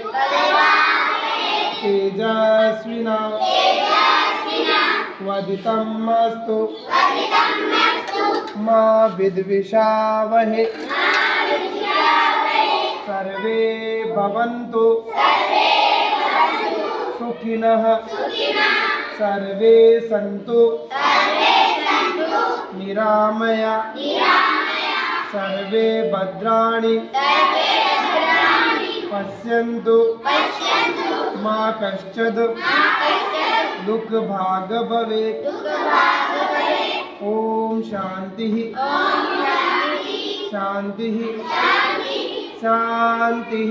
वधवामहे तेजस्विनावधीतमस्तु मा विद्विषावहे सर्वे भवन्तु सुखिनः सर्वे सन्तु निरामया सर्वे भद्राणि पश्यन्तु मा कश्चित् दुःखभाग् भवेत्। ओम शांति शांति शांति।